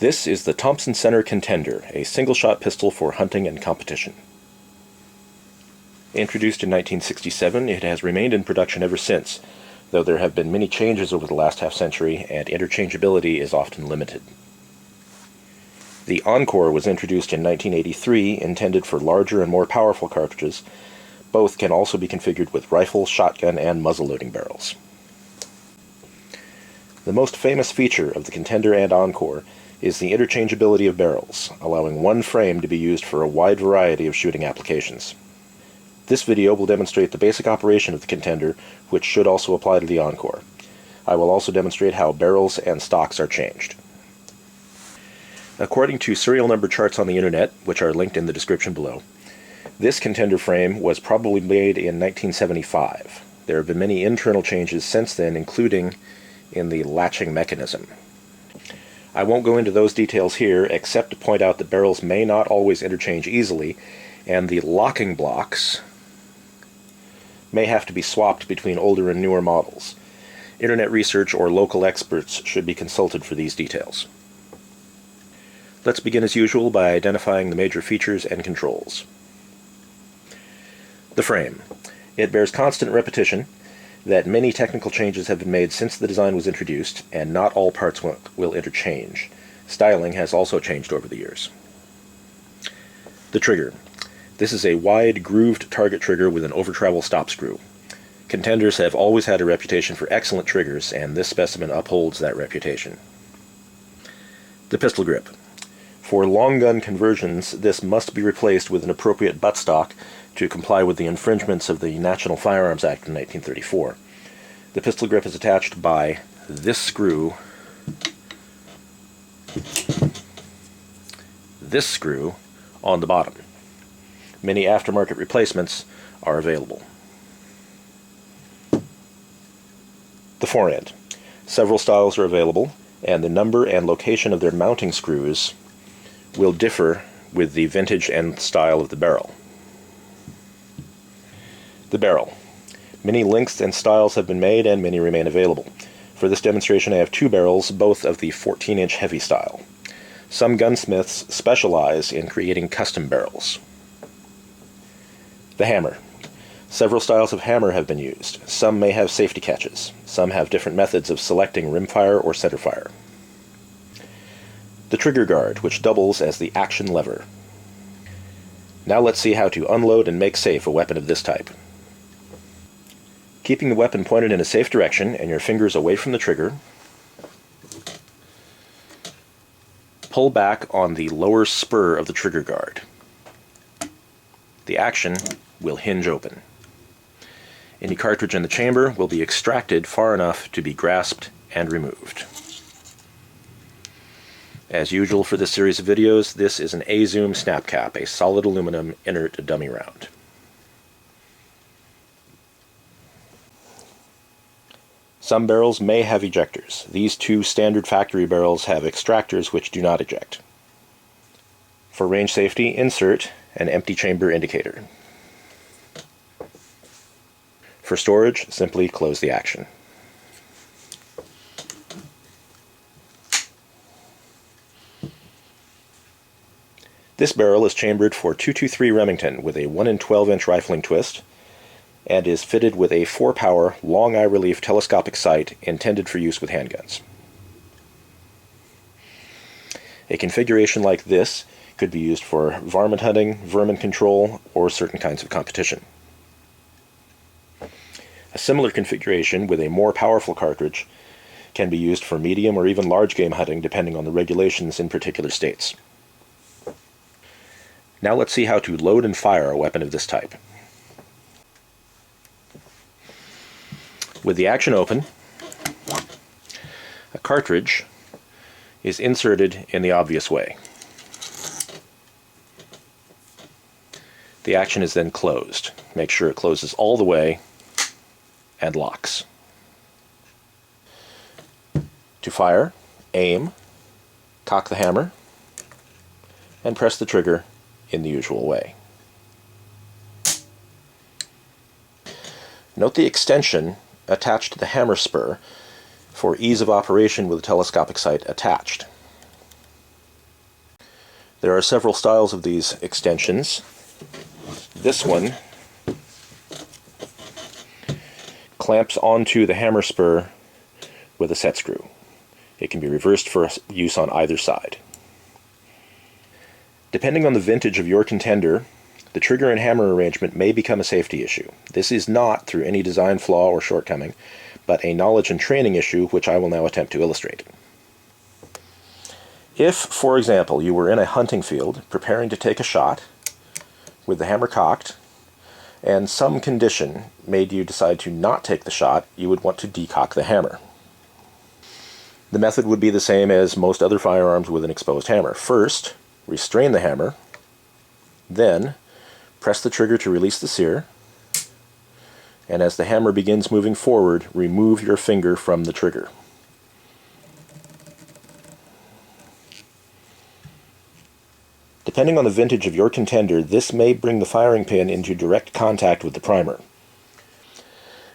This is the Thompson Center Contender, a single-shot pistol for hunting and competition. Introduced in 1967, it has remained in production ever since, though there have been many changes over the last half-century, and interchangeability is often limited. The Encore was introduced in 1983, intended for larger and more powerful cartridges. Both can also be configured with rifle, shotgun, and muzzle-loading barrels. The most famous feature of the Contender and Encore is the interchangeability of barrels, allowing one frame to be used for a wide variety of shooting applications. This video will demonstrate the basic operation of the Contender, which should also apply to the Encore. I will also demonstrate how barrels and stocks are changed. According to serial number charts on the internet, which are linked in the description below, this Contender frame was probably made in 1975. There have been many internal changes since then, including in the latching mechanism. I won't go into those details here, except to point out that barrels may not always interchange easily, and the locking blocks may have to be swapped between older and newer models. Internet research or local experts should be consulted for these details. Let's begin as usual by identifying the major features and controls. The frame. It bears constant repetition that many technical changes have been made since the design was introduced, and not all parts will interchange. Styling has also changed over the years. The trigger. This is a wide, grooved target trigger with an over-travel stop screw. Contenders have always had a reputation for excellent triggers, and this specimen upholds that reputation. The pistol grip. For long gun conversions, this must be replaced with an appropriate buttstock to comply with the infringements of the National Firearms Act in 1934. The pistol grip is attached by this screw on the bottom. Many aftermarket replacements are available. The forend. Several styles are available, and the number and location of their mounting screws will differ with the vintage and style of the barrel. The barrel. Many lengths and styles have been made, and many remain available. For this demonstration I have two barrels, both of the 14-inch heavy style. Some gunsmiths specialize in creating custom barrels. The hammer. Several styles of hammer have been used. Some may have safety catches. Some have different methods of selecting rimfire or centerfire. The trigger guard, which doubles as the action lever. Now let's see how to unload and make safe a weapon of this type. Keeping the weapon pointed in a safe direction and your fingers away from the trigger, pull back on the lower spur of the trigger guard. The action will hinge open. Any cartridge in the chamber will be extracted far enough to be grasped and removed. As usual for this series of videos, this is an A-Zoom snap cap, a solid aluminum inert dummy round. Some barrels may have ejectors. These two standard factory barrels have extractors which do not eject. For range safety, insert an empty chamber indicator. For storage, simply close the action. This barrel is chambered for .223 Remington with a 1 in 12-inch rifling twist, and is fitted with a 4-power, long eye relief telescopic sight intended for use with handguns. A configuration like this could be used for varmint hunting, vermin control, or certain kinds of competition. A similar configuration with a more powerful cartridge can be used for medium or even large game hunting, depending on the regulations in particular states. Now let's see how to load and fire a weapon of this type. With the action open, a cartridge is inserted in the obvious way. The action is then closed. Make sure it closes all the way and locks. To fire, aim, cock the hammer, and press the trigger in the usual way. Note the extension attached to the hammer spur for ease of operation with the telescopic sight attached. There are several styles of these extensions. This one clamps onto the hammer spur with a set screw. It can be reversed for use on either side. Depending on the vintage of your Contender, the trigger and hammer arrangement may become a safety issue. This is not through any design flaw or shortcoming, but a knowledge and training issue which I will now attempt to illustrate. If, for example, you were in a hunting field preparing to take a shot with the hammer cocked, and some condition made you decide to not take the shot, you would want to decock the hammer. The method would be the same as most other firearms with an exposed hammer. First, restrain the hammer, then press the trigger to release the sear, and as the hammer begins moving forward, remove your finger from the trigger. Depending on the vintage of your Contender, this may bring the firing pin into direct contact with the primer.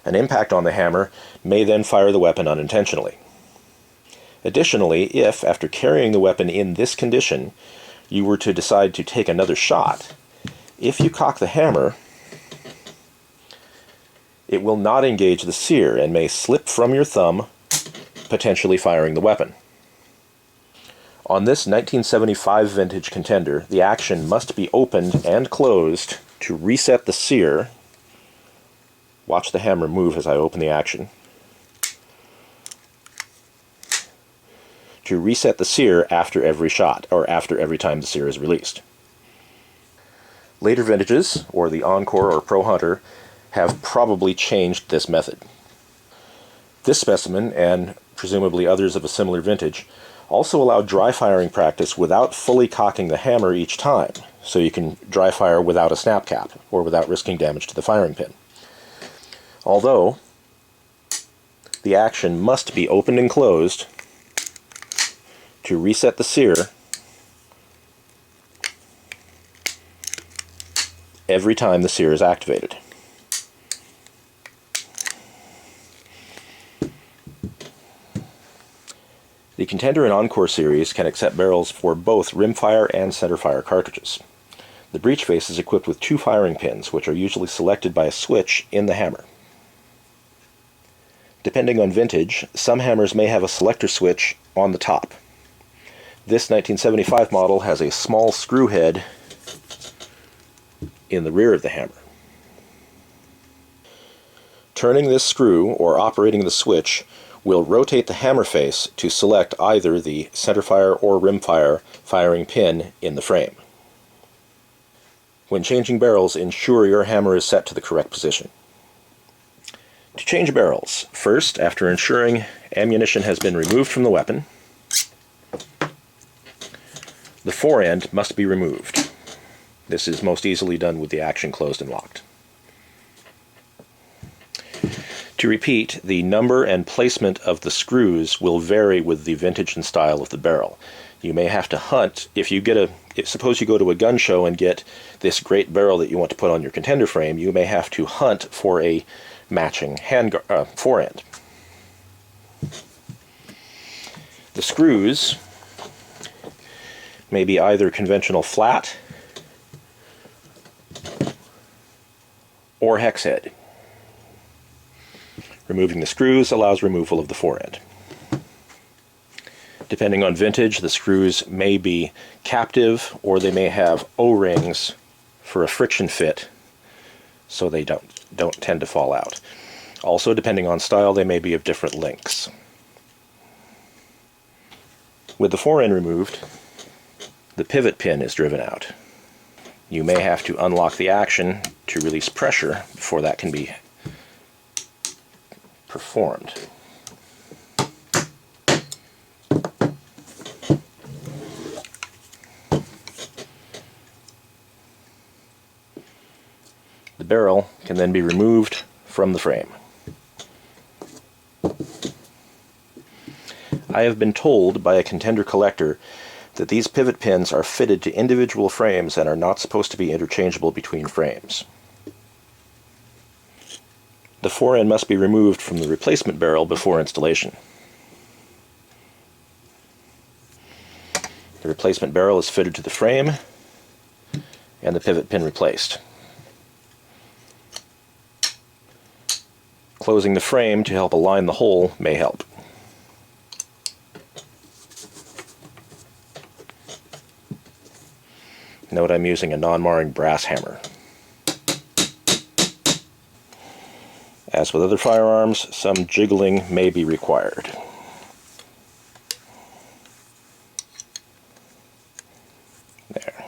An impact on the hammer may then fire the weapon unintentionally. Additionally, if, after carrying the weapon in this condition, you were to decide to take another shot, if you cock the hammer, it will not engage the sear and may slip from your thumb, potentially firing the weapon. On this 1975 vintage Contender, the action must be opened and closed to reset the sear. Watch the hammer move as I open the action. To reset the sear after every shot, or after every time the sear is released. Later vintages, or the Encore or Pro Hunter, have probably changed this method. This specimen, and presumably others of a similar vintage, also allow dry firing practice without fully cocking the hammer each time, so you can dry fire without a snap cap, or without risking damage to the firing pin. Although, the action must be opened and closed to reset the sear every time the sear is activated. The Contender and Encore series can accept barrels for both rimfire and centerfire cartridges. The breech face is equipped with 2 firing pins, which are usually selected by a switch in the hammer. Depending on vintage, some hammers may have a selector switch on the top. This 1975 model has a small screw head in the rear of the hammer. Turning this screw, or operating the switch, will rotate the hammer face to select either the centerfire or rimfire firing pin in the frame. When changing barrels, ensure your hammer is set to the correct position. To change barrels, first, after ensuring ammunition has been removed from the weapon, the forend must be removed. This is most easily done with the action closed and locked. To repeat, the number and placement of the screws will vary with the vintage and style of the barrel. You may have to hunt. Suppose you go to a gun show and get this great barrel that you want to put on your Contender frame, you may have to hunt for a matching forend. The screws may be either conventional flat or hex head. Removing the screws allows removal of the forend. Depending on vintage, the screws may be captive, or they may have O-rings for a friction fit, so they don't tend to fall out. Also, depending on style, they may be of different lengths. With the forend removed, the pivot pin is driven out. You may have to unlock the action to release pressure before that can be performed. The barrel can then be removed from the frame. I have been told by a Contender collector that these pivot pins are fitted to individual frames and are not supposed to be interchangeable between frames. The forend must be removed from the replacement barrel before installation. The replacement barrel is fitted to the frame and the pivot pin replaced. Closing the frame to help align the hole may help. Note I'm using a non-marring brass hammer. As with other firearms, some jiggling may be required. There.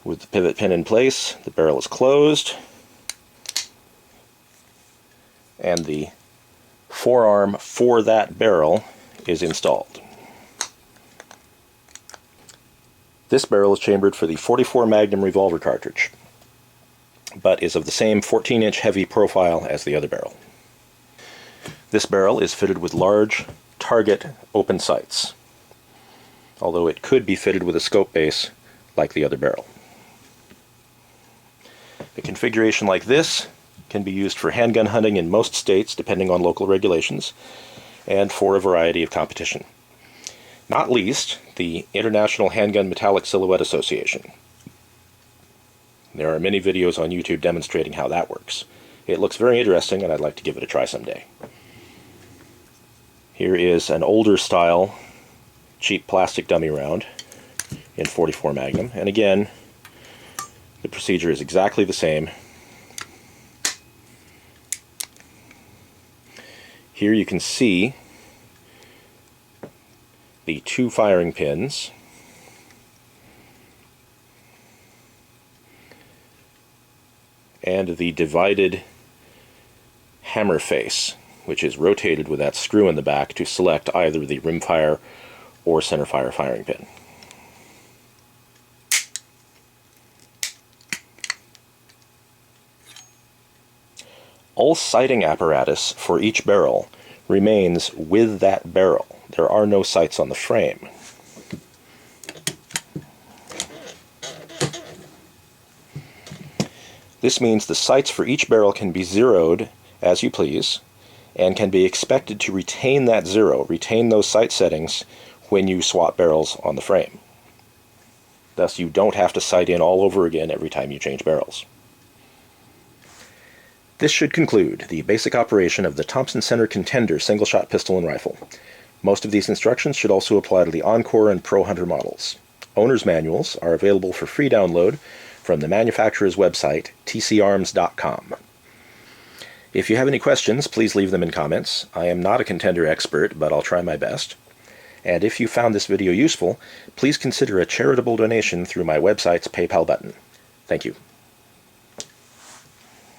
With the pivot pin in place, the barrel is closed, and the forearm for that barrel is installed. This barrel is chambered for the .44 Magnum revolver cartridge, but is of the same 14-inch heavy profile as the other barrel. This barrel is fitted with large target open sights, although it could be fitted with a scope base like the other barrel. A configuration like this can be used for handgun hunting in most states, depending on local regulations, and for a variety of competition. Not least, the International Handgun Metallic Silhouette Association. There are many videos on YouTube demonstrating how that works. It looks very interesting, and I'd like to give it a try someday. Here is an older style cheap plastic dummy round in .44 Magnum, and again, the procedure is exactly the same. Here you can see the two firing pins and the divided hammer face, which is rotated with that screw in the back to select either the rimfire or centerfire firing pin. All sighting apparatus for each barrel remains with that barrel. There are no sights on the frame. This means the sights for each barrel can be zeroed as you please, and can be expected to retain that zero, retain those sight settings when you swap barrels on the frame. Thus, you don't have to sight in all over again every time you change barrels. This should conclude the basic operation of the Thompson Center Contender single-shot pistol and rifle. Most of these instructions should also apply to the Encore and Pro Hunter models. Owner's manuals are available for free download from the manufacturer's website, tcarms.com. If you have any questions, please leave them in comments. I am not a Contender expert, but I'll try my best. And if you found this video useful, please consider a charitable donation through my website's PayPal button. Thank you.